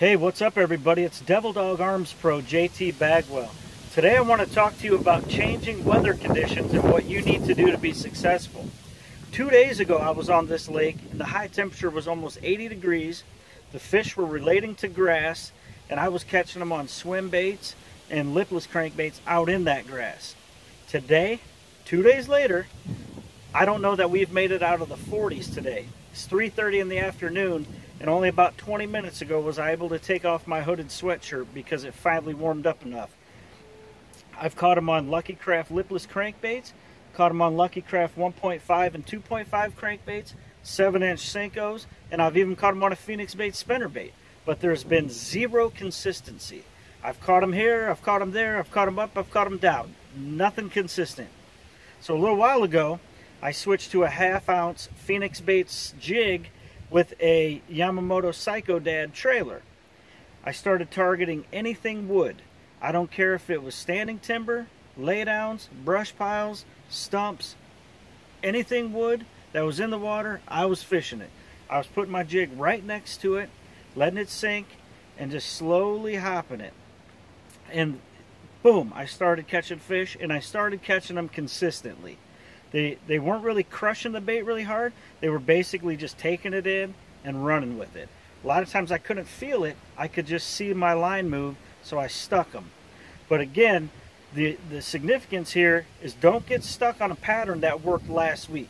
Hey, what's up everybody? It's Devil Dog Arms Pro JT Bagwell. Today I want to talk to you about changing weather conditions and what you need to do to be successful. 2 days ago I was on this lake and the high temperature was almost 80 degrees. The fish were relating to grass and I was catching them on swim baits and lipless crankbaits out in that grass. Today, 2 days later, I don't know that we've made it out of the 40s today. It's 3:30 in the afternoon and only about 20 minutes ago was I able to take off my hooded sweatshirt because it finally warmed up enough. I've caught them on Lucky Craft lipless crankbaits, caught them on Lucky Craft 1.5 and 2.5 crankbaits, 7-inch Senkos, and I've even caught them on a Phoenix bait spinnerbait. But there's been zero consistency. I've caught them here, I've caught them there, I've caught them up, I've caught them down. Nothing consistent. So a little while ago, I switched to a 1/2 ounce Phoenix baits jig with a Yamamoto Psycho Dad trailer. I started targeting anything wood. I don't care if it was standing timber, laydowns, brush piles, stumps, anything wood that was in the water, I was fishing it. I was putting my jig right next to it, letting it sink, and just slowly hopping it. And boom, I started catching fish, and I started catching them consistently. They weren't really crushing the bait really hard. They were basically just taking it in and running with it. A lot of times I couldn't feel it. I could just see my line move, so I stuck them. But again, the significance here is don't get stuck on a pattern that worked last week.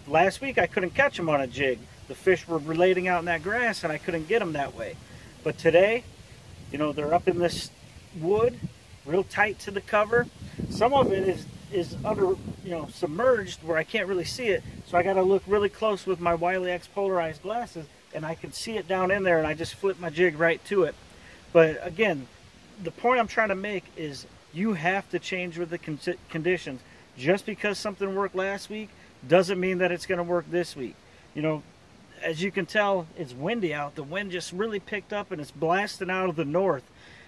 Last week I couldn't catch them on a jig. The fish were relating out in that grass and I couldn't get them that way. But today, you know, they're up in this wood, real tight to the cover. Some of it is under, you know, submerged where I can't really see it, so I got to look really close with my Wiley X polarized glasses and I can see it down in there, and I just flip my jig right to it. But again, the point I'm trying to make is you have to change with the conditions. Just because something worked last week doesn't mean that it's going to work this week. You know, as you can tell, it's windy out. The wind just really picked up and it's blasting out of the north.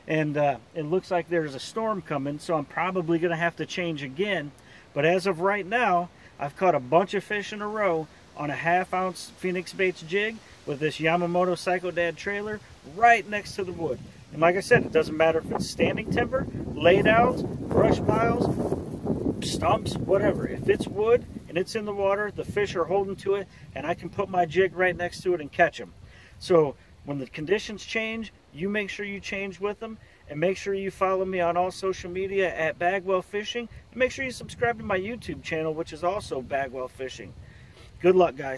And it looks like there's a storm coming, so I'm probably going to have to change again. But as of right now, I've caught a bunch of fish in a row on a 1/2 ounce Phoenix baits jig with this Yamamoto Psycho Dad trailer right next to the wood. And like I said, it doesn't matter if it's standing timber, laydowns, brush piles, stumps, whatever. If it's wood and it's in the water, the fish are holding to it, and I can put my jig right next to it and catch them. So when the conditions change, you make sure you change with them, and make sure you follow me on all social media at Bagwell Fishing, and make sure you subscribe to my YouTube channel, which is also Bagwell Fishing. Good luck, guys.